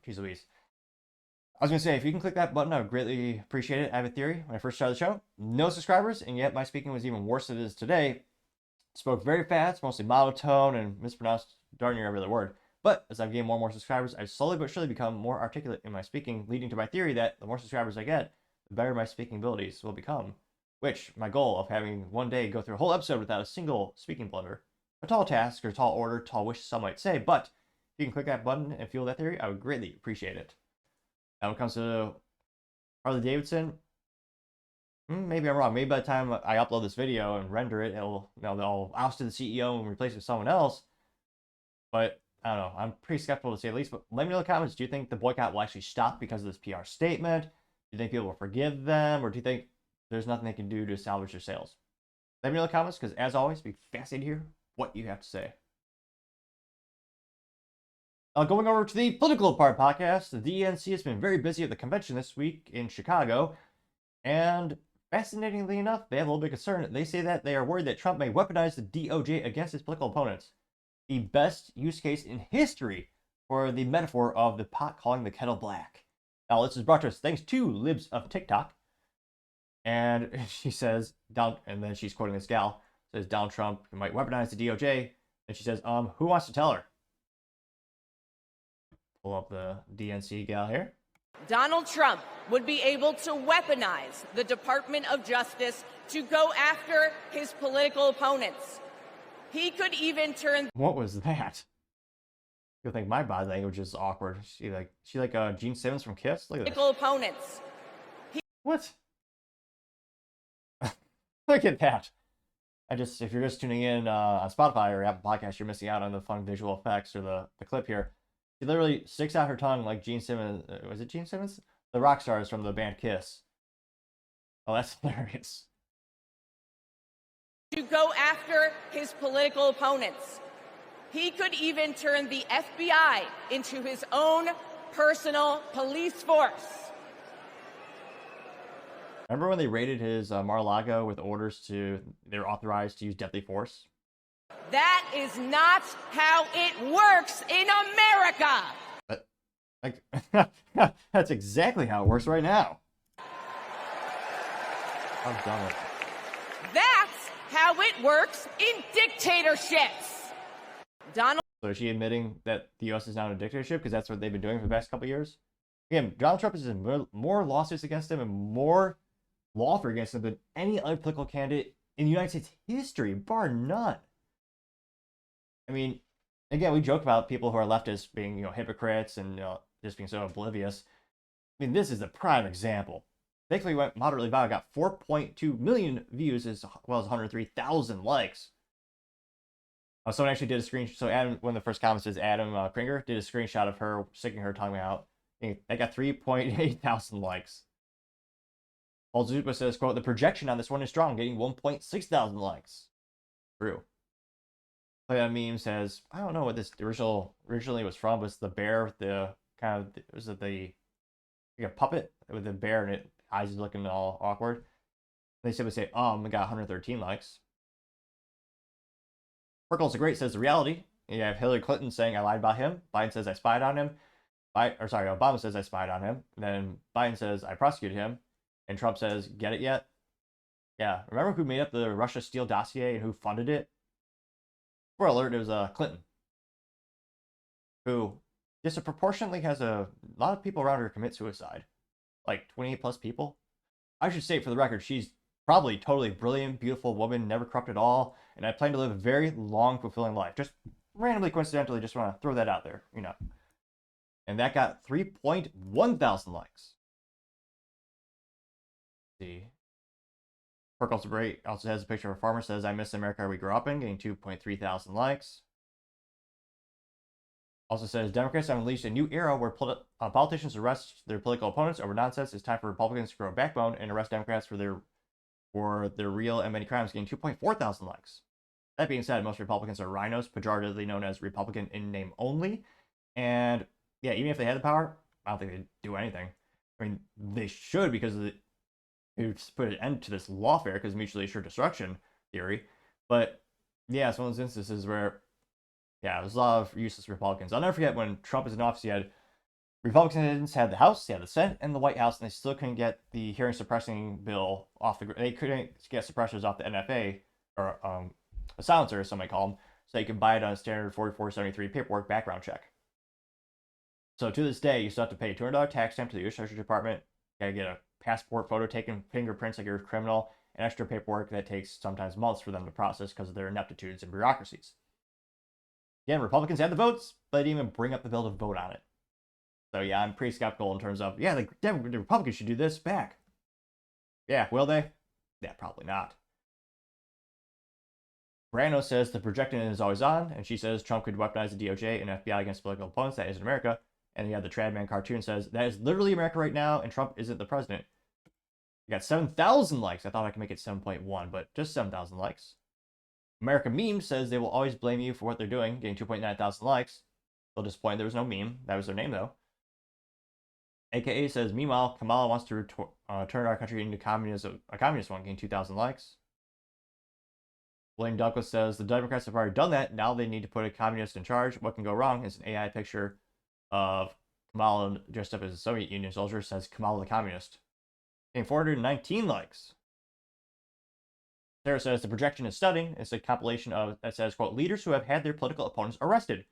geez Louise. I was going to say, if you can click that button, I would greatly appreciate it. I have a theory. When I first started the show, no subscribers, and yet my speaking was even worse than it is today. Spoke very fast, mostly monotone, and mispronounced darn near every other word. But as I've gained more and more subscribers, I've slowly but surely become more articulate in my speaking, leading to my theory that the more subscribers I get, the better my speaking abilities will become. Which, my goal of having one day go through a whole episode without a single speaking blunder. A tall task, or tall order, tall wish, some might say, but if you can click that button and fuel that theory, I would greatly appreciate it. Now, when it comes to Harley Davidson, maybe I'm wrong. Maybe by the time I upload this video and render it, they'll oust the CEO and replace it with someone else. But I don't know. I'm pretty skeptical to say the least. But let me know in the comments. Do you think the boycott will actually stop because of this PR statement? Do you think people will forgive them, or do you think there's nothing they can do to salvage their sales? Let me know in the comments, because as always, it'd be fascinating to hear what you have to say. Going over to the political part podcast, the DNC has been very busy at the convention this week in Chicago, and fascinatingly enough, they have a little bit of concern. They say that they are worried that Trump may weaponize the DOJ against his political opponents. The best use case in history for the metaphor of the pot calling the kettle black. Now, this is brought to us thanks to Libs of TikTok. And she says, and then she's quoting this gal, says Donald Trump might weaponize the DOJ. And she says, who wants to tell her? Pull up the DNC gal here. Donald Trump would be able to weaponize the Department of Justice to go after his political opponents. He could even turn... What was that? You'll think my body language is awkward. She like Gene Simmons from Kiss? Look at this. Political opponents. What? Look at that. If you're just tuning in on Spotify or Apple Podcasts, you're missing out on the fun visual effects or the clip here. She literally sticks out her tongue like Gene Simmons. Was it Gene Simmons? The rock stars from the band Kiss. Oh, that's hilarious. To go after his political opponents. He could even turn the FBI into his own personal police force. Remember when they raided his Mar-a-Lago with orders they were authorized to use deadly force? That is not how it works in America. That's exactly how it works right now. I've done it. That's how it works in dictatorships. Donald. So is she admitting that the U.S. is now in a dictatorship because that's what they've been doing for the past couple of years? Again, Donald Trump has more lawsuits against him and more lawfare against him than any other political candidate in the United States history, bar none. I mean, again, we joke about people who are leftists being, hypocrites and just being so oblivious. I mean, this is a prime example. Thankfully, went moderately viral, got 4.2 million views as well as 103,000 likes. Someone actually did a screenshot. So Adam, one of the first comments is Adam Kringer did a screenshot of her sticking her tongue out. That got 3.8 thousand likes. Paul Zupa says, quote, the projection on this one is strong, getting 1.6 thousand likes. True. Play on Meme says, I don't know what this originally was from, but it's the bear with the kind of, was it like a puppet with the bear and eyes is looking all awkward. They simply say, we got 113 likes. Perkles the Great says the reality. You have Hillary Clinton saying I lied about him. Biden says I spied on him. Obama says I spied on him. Then Biden says I prosecuted him. And Trump says, get it yet? Yeah. Remember who made up the Russia Steele dossier and who funded it? For alert, it was Clinton. Who disproportionately has a lot of people around her commit suicide. Like 28 plus people. I should say for the record, she's probably totally brilliant, beautiful woman, never corrupt at all. And I plan to live a very long, fulfilling life. Just randomly, coincidentally, just want to throw that out there, And that got 3.1 thousand likes. See. Perkles the Great also has a picture of a farmer says, I miss America we grew up in, getting 2.3 thousand likes. Also says, Democrats have unleashed a new era where politicians arrest their political opponents over nonsense. It's time for Republicans to grow a backbone and arrest Democrats for their real and many crimes, getting 2.4 thousand likes. That being said, most Republicans are rhinos, pejoratively known as Republican in name only. And yeah, even if they had the power, I don't think they'd do anything. I mean, they should, because it would put an end to this lawfare, because mutually assured destruction theory. But yeah, it's one of those instances where, yeah, there's a lot of useless Republicans. I'll never forget when Trump was in office, he had Republicans had the House, they had the Senate, and the White House, and they still couldn't get the hearing suppressing bill off the. They couldn't get suppressors off the NFA, or a silencer, as some might call them, so you can buy it on a standard 4473 paperwork background check. So to this day, you still have to pay a $200 tax stamp to the U.S. Treasury Department. You gotta get a passport photo taken, fingerprints like you're a criminal, and extra paperwork that takes sometimes months for them to process because of their ineptitudes and bureaucracies. Again, Republicans had the votes, but they didn't even bring up the bill to vote on it. So yeah, I'm pretty skeptical in terms of, yeah, the Republicans should do this back. Yeah, will they? Yeah, probably not. Brando says the projecting is always on, and she says Trump could weaponize the DOJ and FBI against political opponents. That isn't America. And yeah, the Tradman cartoon says that is literally America right now, and Trump isn't the president. We got 7,000 likes. I thought I could make it 7.1, but just 7,000 likes. America Meme says they will always blame you for what they're doing, getting 2.9 thousand likes. Still disappointed there was no meme. That was their name, though. AKA says, meanwhile, Kamala wants to turn our country into a communist one, getting 2,000 likes. Blaine Douglas says, the Democrats have already done that. Now they need to put a communist in charge. What can go wrong is an AI picture of Kamala dressed up as a Soviet Union soldier, says Kamala the communist. Getting 419 likes. Sarah says, the projection is stunning. It's a compilation of, that says, quote, leaders who have had their political opponents arrested.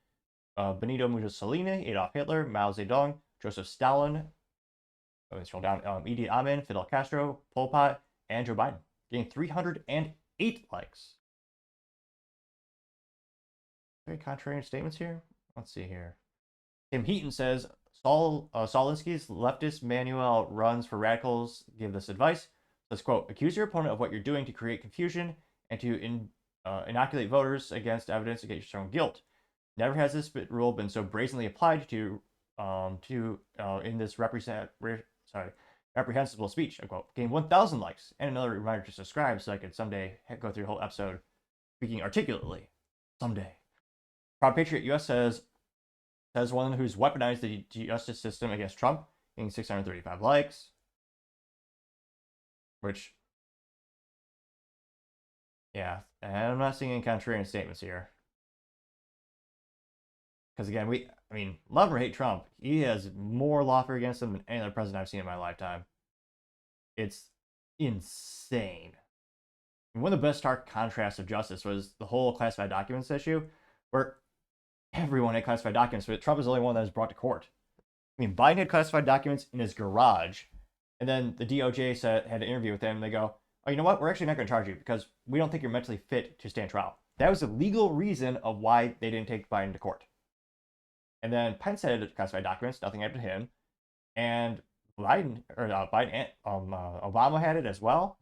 Benito Mussolini, Adolf Hitler, Mao Zedong, Joseph Stalin, scroll down, Idi Amin, Fidel Castro, Pol Pot, and Joe Biden. Getting 308 likes. Very contrarian statements here. Let's see here. Tim Heaton says, Solinsky's leftist manual runs for radicals give this advice. Says, quote, accuse your opponent of what you're doing to create confusion and to inoculate voters against evidence against your own guilt. Never has this rule been so brazenly applied to in this reprehensible speech, unquote. Gained 1,000 likes, and another reminder to subscribe so I could someday go through the whole episode speaking articulately. Someday. Proud Patriot US says one who's weaponized the justice system against Trump, getting 635 likes. Which, yeah, and I'm not seeing any contrarian statements here. Because again, love or hate Trump, he has more lawfare against him than any other president I've seen in my lifetime. It's insane. And one of the best stark contrasts of justice was the whole classified documents issue, where everyone had classified documents, but Trump is the only one that was brought to court. I mean, Biden had classified documents in his garage, and then the DOJ had an interview with him, and they go, oh, you know what? We're actually not going to charge you because we don't think you're mentally fit to stand trial. That was the legal reason of why they didn't take Biden to court. And then Pence had classified documents, nothing happened to him. And Obama had it as well.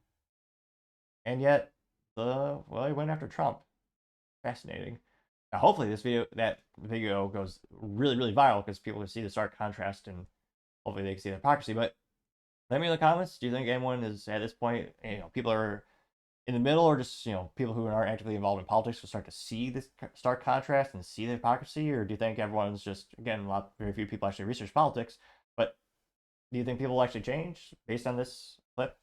And yet, he went after Trump. Fascinating. Now, hopefully that video goes really, really viral because people can see the stark contrast and hopefully they can see the hypocrisy. But let me know in the comments, do you think anyone is at this point, people are in the middle, or just, people who aren't actively involved in politics will start to see this stark contrast and see the hypocrisy? Or do you think everyone's just, again, very few people actually research politics, but do you think people will actually change based on this clip?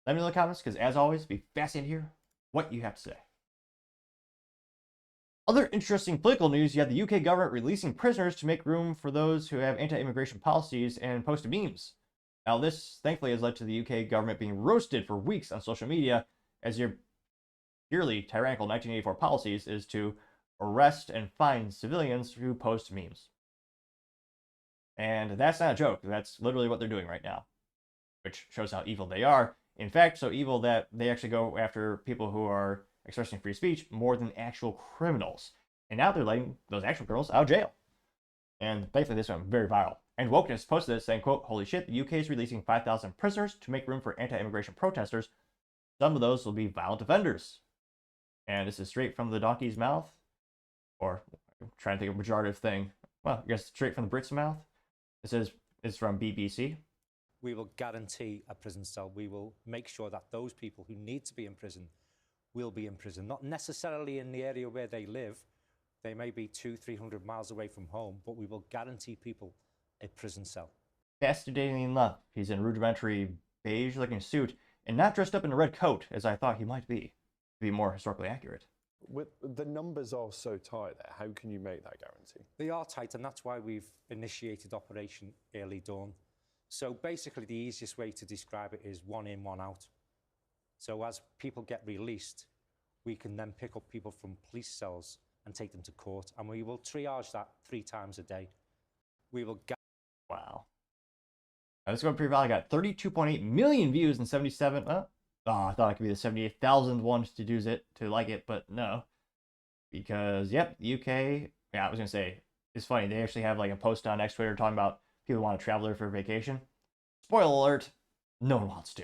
Let me know in the comments, because as always, it'd be fascinating to hear what you have to say. Other interesting political news, you have the UK government releasing prisoners to make room for those who have anti-immigration policies and post memes. Now this, thankfully, has led to the UK government being roasted for weeks on social media, as your purely tyrannical 1984 policies is to arrest and fine civilians who post memes. And that's not a joke. That's literally what they're doing right now, which shows how evil they are. In fact, so evil that they actually go after people who are expressing free speech more than actual criminals. And now they're letting those actual criminals out of jail. And thankfully this went very viral. And Wokeness posted this saying, quote, holy shit, the UK is releasing 5,000 prisoners to make room for anti-immigration protesters. Some of those will be violent offenders. And this is straight from the donkey's mouth. Or, I'm trying to think of a pejorative thing. Well, I guess straight from the Brit's mouth. This is from BBC. We will guarantee a prison cell. We will make sure that those people who need to be in prison will be in prison. Not necessarily in the area where they live. They may be 200-300 miles away from home, but we will guarantee people a prison cell. Fascinating enough, he's in rudimentary beige-looking suit and not dressed up in a red coat, as I thought he might be, to be more historically accurate. The numbers are so tight there. How can you make that guarantee? They are tight, and that's why we've initiated Operation Early Dawn. So basically, the easiest way to describe it is 1 in, 1 out. So as people get released, we can then pick up people from police cells and take them to court, and we will triage that 3 times a day. We will. Wow. Now, this one pretty valid. Got 32.8 million views and 77. I thought it could be the 78,000 ones to use it to like it, but no. Because, yep, the UK, yeah, I was going to say, it's funny. They actually have like a post on X Twitter talking about people who want to travel there for vacation. Spoiler alert, no one wants to.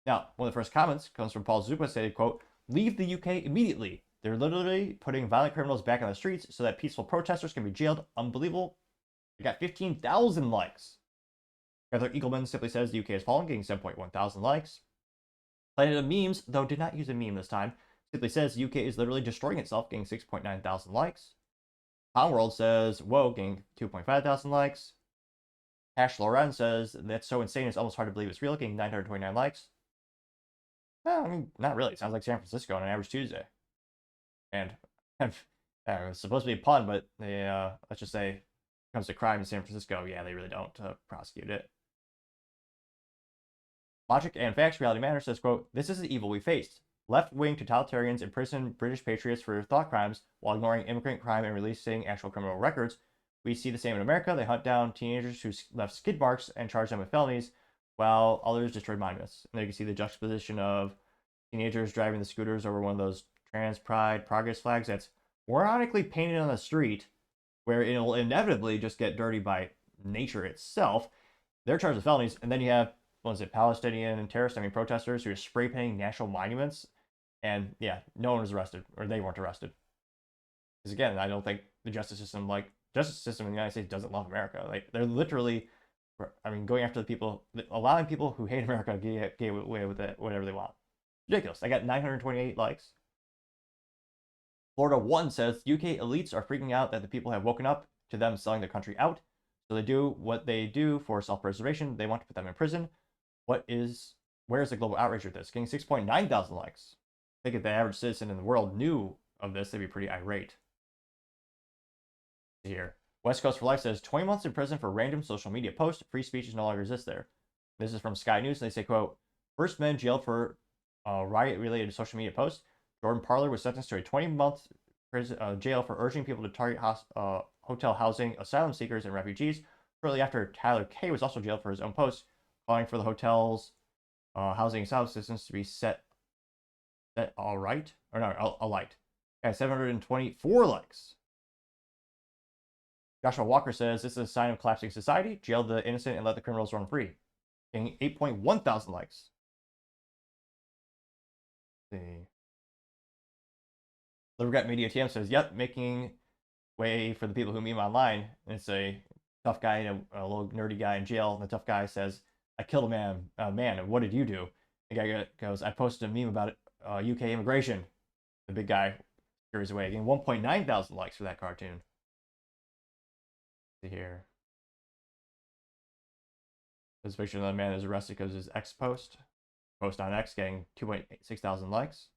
Now, one of the first comments comes from Paul Zupa, stated, quote, "Leave the UK immediately. They're literally putting violent criminals back on the streets so that peaceful protesters can be jailed. Unbelievable." We got 15,000 likes. Heather Eagleman simply says the UK is falling, getting 7.1 thousand likes. Planet of Memes, though did not use a meme this time, simply says the UK is literally destroying itself, getting 6.9 thousand likes. Pound World says, whoa, getting 2.5 thousand likes. Hash Loren says, that's so insane, it's almost hard to believe it's real, getting 929 likes. Well, I mean, not really. It sounds like San Francisco on an average Tuesday. And it was supposed to be a pun, but they, let's just say, when it comes to crime in San Francisco, yeah, they really don't prosecute it. Logic and Facts Reality Matters says, quote, "This is the evil we faced. Left-wing totalitarians imprison British patriots for thought crimes while ignoring immigrant crime and releasing actual criminal records. We see the same in America. They hunt down teenagers who left skid marks and charge them with felonies, while others destroyed monuments." And there you can see the juxtaposition of teenagers driving the scooters over one of those trans pride progress flags that's ironically painted on the street, where it'll inevitably just get dirty by nature itself. They're charged with felonies, and then you have, what is it, Palestinian and terrorists, protesters who are spray painting national monuments, and yeah, no one was arrested, or they weren't arrested. Because again, I don't think the justice system in the United States doesn't love America. Like, they're literally, going after the people, allowing people who hate America to get away with it, whatever they want. Ridiculous. I got 928 likes. Florida 1 says UK elites are freaking out that the people have woken up to them selling the country out. So they do what they do for self-preservation. They want to put them in prison. Where is the global outrage with this? Getting 6.9 thousand likes. I think if the average citizen in the world knew of this, they'd be pretty irate. Here, West Coast for Life says 20 months in prison for random social media post. Free speech is no longer exist there. This is from Sky News, and they say, quote, "First men jailed for riot-related social media posts. Jordan Parler was sentenced to a 20-month jail for urging people to target hotel housing asylum seekers and refugees. Shortly after, Tyler K was also jailed for his own post, calling for the hotel's housing asylum systems to be set alight. At 724 likes. Joshua Walker says, "This is a sign of collapsing society. Jail the innocent and let the criminals run free." Getting 8.1 thousand likes. Let's see. Livergat Media TM says, "Yep, making way for the people who meme online." And it's a tough guy and a little nerdy guy in jail. And the tough guy says, "I killed a man, and what did you do?" The guy goes, "I posted a meme about UK immigration." The big guy scurries away, getting 1.9 thousand likes for that cartoon. Let's see here. This picture of the man is arrested because of his X post on X, getting 2.6 thousand likes.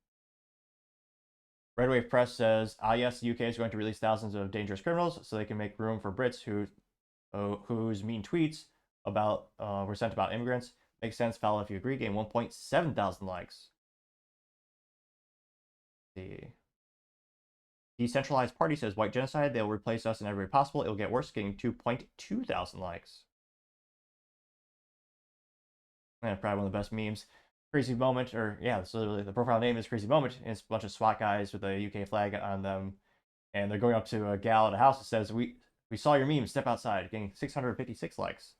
Red Wave Press says, yes, the UK is going to release thousands of dangerous criminals so they can make room for Brits whose mean tweets were sent about immigrants. Makes sense, follow if you agree. Getting 1.7 thousand likes. The Decentralized Party says, "White genocide, they'll replace us in every way possible. It'll get worse," getting 2.2 thousand likes. And probably one of the best memes. Crazy Moment, it's literally the profile name is Crazy Moment, and it's a bunch of SWAT guys with a UK flag on them, and they're going up to a gal at a house that says, we saw your meme, step outside," getting 656 likes.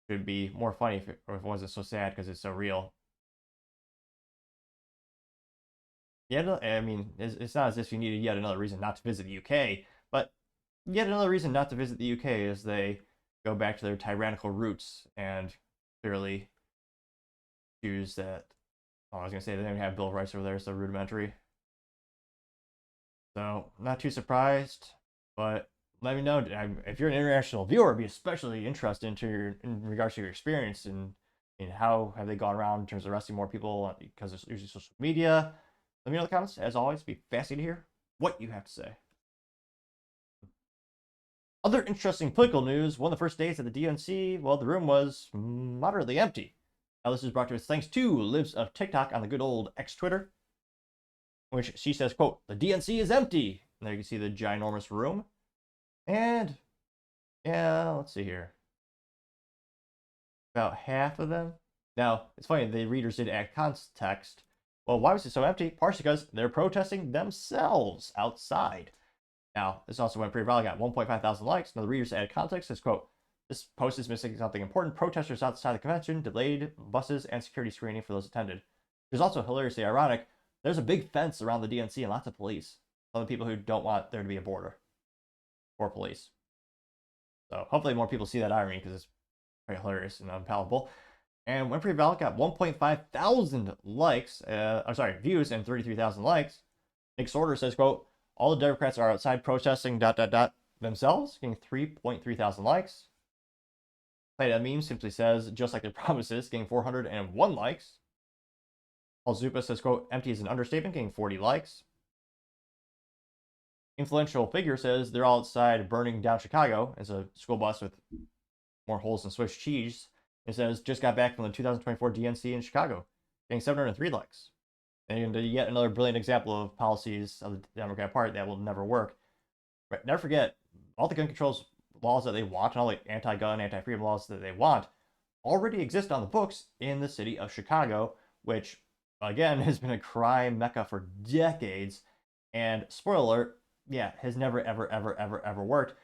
It would be more funny if it wasn't so sad because it's so real. Yeah, it's not as if you needed yet another reason not to visit the UK, but yet another reason not to visit the UK as they go back to their tyrannical roots and clearly choose that Oh, I was gonna say they don't even have Bill of Rights over there, so rudimentary. So not too surprised, but let me know if you're an international viewer. Be especially interested in regards to your experience and how have they gone around in terms of arresting more people because it's usually social media. Let me know in the comments. As always, be fascinated to hear what you have to say. Other interesting political news. One of the first days at the DNC, well, the room was moderately empty. Now, this is brought to us thanks to Libs of TikTok on the good old X Twitter, which she says, quote, "The DNC is empty." And there you can see the ginormous room. And, yeah, let's see here. About half of them. Now, it's funny, the readers did add context. Well, why was it so empty? Partially because they're protesting themselves outside. Now, this also went pretty viral, got 1.5 thousand likes. Now, the readers added context, says, quote, "This post is missing something important. Protesters outside the convention delayed buses and security screening for those attended." Which is also hilariously ironic. There's a big fence around the DNC and lots of police. Some of the people who don't want there to be a border for police. So hopefully more people see that irony because it's very hilarious and unpalatable. And went pretty viral, got 1.5 thousand likes. Views and 33,000 likes. Nick Sorter says, quote, "All the Democrats are outside protesting ... themselves," getting 3.3 thousand likes. Play That Meme simply says, "Just like their promises," getting 401 likes. Paul Zupa says, quote, "Empty is an understatement," getting 40 likes. Influential Figure says, "They're all outside burning down Chicago." It's a school bus with more holes than Swiss cheese. It says, "Just got back from the 2024 DNC in Chicago," getting 703 likes. And yet another brilliant example of policies of the Democrat Party that will never work. But never forget, all the gun control laws that they want and all the anti-gun, anti-freedom laws that they want already exist on the books in the city of Chicago, which, again, has been a crime mecca for decades. And spoiler alert, yeah, has never, ever, ever, ever, ever worked.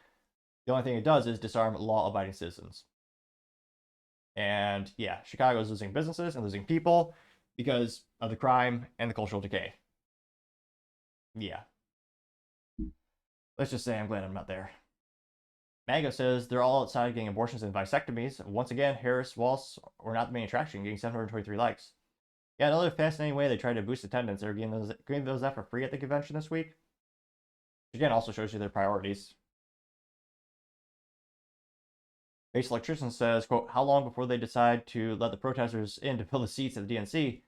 The only thing it does is disarm law-abiding citizens. And yeah, Chicago is losing businesses and losing people because of the crime and the cultural decay. Yeah. Let's just say I'm glad I'm not there. MAGA says they're all outside getting abortions and vasectomies. Once again, Harris, Walsh were not the main attraction, getting 723 likes. Yeah, another fascinating way they tried to boost attendance. They're giving those out for free at the convention this week. Which again also shows you their priorities. Base Electrician says, quote, "How long before they decide to let the protesters in to fill the seats at the DNC?"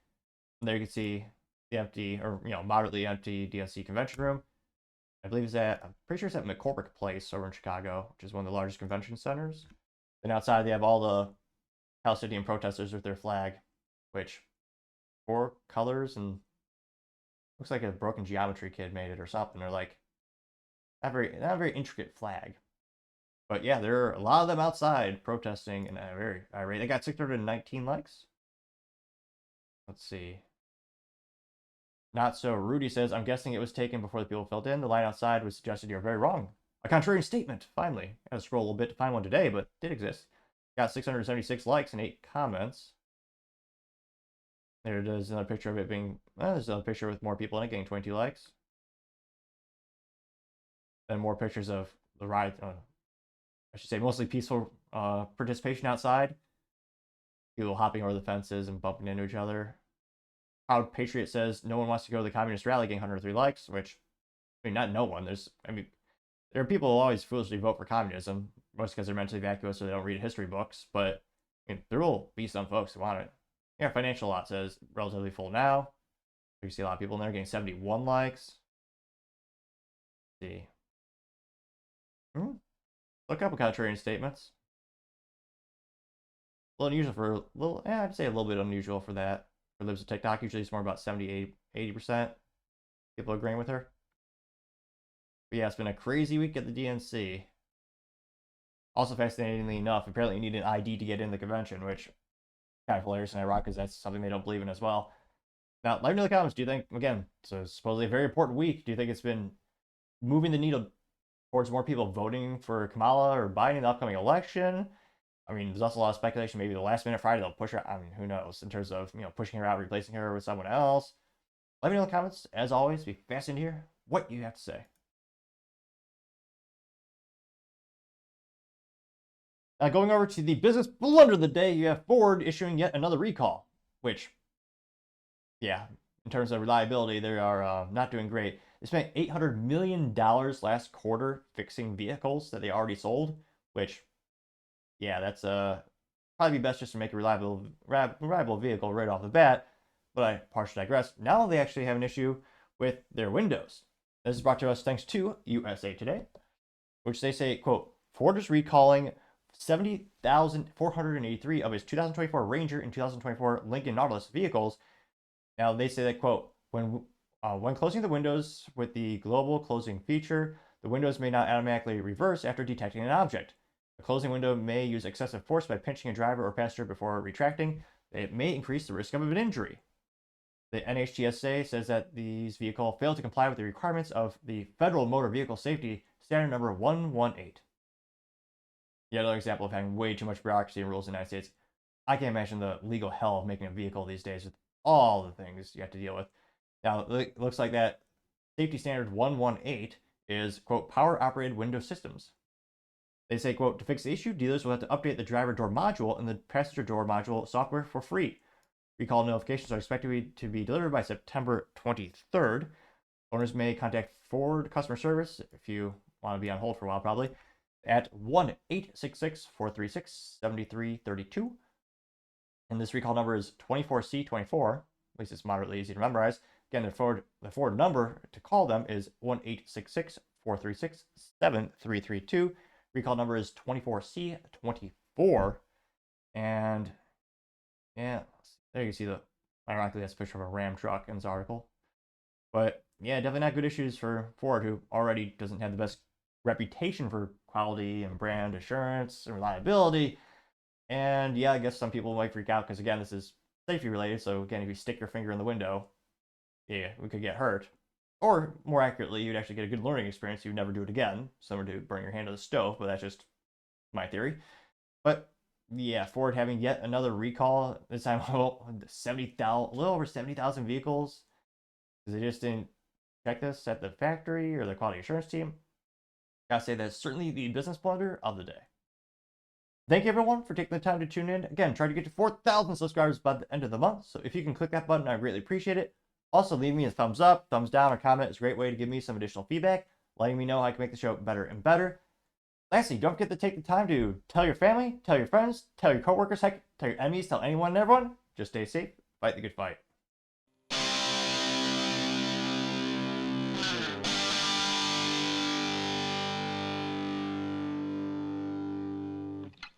And there you can see the empty, or moderately empty DNC convention room. I believe I'm pretty sure it's at McCormick Place over in Chicago, which is one of the largest convention centers. And outside they have all the Palestinian protesters with their flag, which 4 colors and looks like a broken geometry kid made it or something. They're like not a very intricate flag. But yeah, there are a lot of them outside protesting and very irate. They got 619 likes. Let's see. Not So Rudy says, "I'm guessing it was taken before the people filled in. The line outside was suggested. You're very wrong." A contrarian statement, finally. I had to scroll a little bit to find one today, but it did exist. Got 676 likes and 8 comments. There it is, another picture of it being... there's another picture with more people in it getting 22 likes. Then more pictures of the riot... I should say mostly peaceful participation outside. People hopping over the fences and bumping into each other. Proud Patriot says, "No one wants to go to the communist rally," getting 103 likes, which, I mean, not no one. There are people who always foolishly vote for communism, mostly because they're mentally vacuous or they don't read history books, but there will be some folks who want it. Yeah, Financial Lot says, "Relatively full now." You see a lot of people in there getting 71 likes. Let's see. A couple contrarian statements. A little unusual I'd say a little bit unusual for that. For Libs of TikTok, usually it's more about 70, 80% people agreeing with her. But yeah, it's been a crazy week at the DNC. Also, fascinatingly enough, apparently you need an ID to get in the convention, which kind of hilarious and ironic because that's something they don't believe in as well. Now, let me know in the comments, do you think, again, so supposedly a very important week, do you think it's been moving the needle towards more people voting for Kamala or Biden in the upcoming election? I mean, there's also a lot of speculation. Maybe the last minute Friday they'll push her. I mean, who knows in terms of pushing her out, replacing her with someone else. Let me know in the comments. As always, be fascinated to hear what you have to say. Now, going over to the business blunder of the day, you have Ford issuing yet another recall, which yeah, in terms of reliability, they are not doing great. They spent $800 million last quarter fixing vehicles that they already sold, which, yeah, that's probably be best just to make a reliable vehicle right off the bat. But I partially digress. Now they actually have an issue with their windows. This is brought to us thanks to USA Today, which they say, quote, Ford is recalling 70,483 of its 2024 Ranger and 2024 Lincoln Nautilus vehicles. Now they say that, quote, when closing the windows with the global closing feature, the windows may not automatically reverse after detecting an object. The closing window may use excessive force by pinching a driver or passenger before retracting. It may increase the risk of an injury. The NHTSA says that these vehicles fail to comply with the requirements of the Federal Motor Vehicle Safety Standard number 118. Yet another example of having way too much bureaucracy and rules in the United States. I can't imagine the legal hell of making a vehicle these days with all the things you have to deal with. Now, it looks like that safety standard 118 is, quote, power-operated window systems. They say, quote, to fix the issue, dealers will have to update the driver door module and the passenger door module software for free. Recall notifications are expected to be delivered by September 23rd. Owners may contact Ford customer service if you want to be on hold for a while, probably, at 1-866-436-7332. And this recall number is 24C24. At least it's moderately easy to memorize. Again, the Ford number to call them is 1-866-436-7332. Recall number is 24C24. And yeah, there you can see ironically, that's a picture of a Ram truck in this article. But yeah, definitely not good issues for Ford, who already doesn't have the best reputation for quality and brand assurance and reliability. And yeah, I guess some people might freak out because, again, this is safety related. So again, if you stick your finger in the window, yeah, we could get hurt. Or more accurately, you'd actually get a good learning experience. You'd never do it again. Similar to burn your hand to the stove, but that's just my theory. But yeah, Ford having yet another recall, this time a little over 70,000 vehicles, because they just didn't check this at the factory or the quality assurance team. Gotta say, that's certainly the business blunder of the day. Thank you, everyone, for taking the time to tune in. Again, try to get to 4,000 subscribers by the end of the month, so if you can click that button, I greatly appreciate it. Also, leave me a thumbs up, thumbs down, or comment. It's a great way to give me some additional feedback, letting me know how I can make the show better and better. Lastly, don't forget to take the time to tell your family, tell your friends, tell your coworkers, heck, tell your enemies, tell anyone and everyone. Just stay safe, fight the good fight.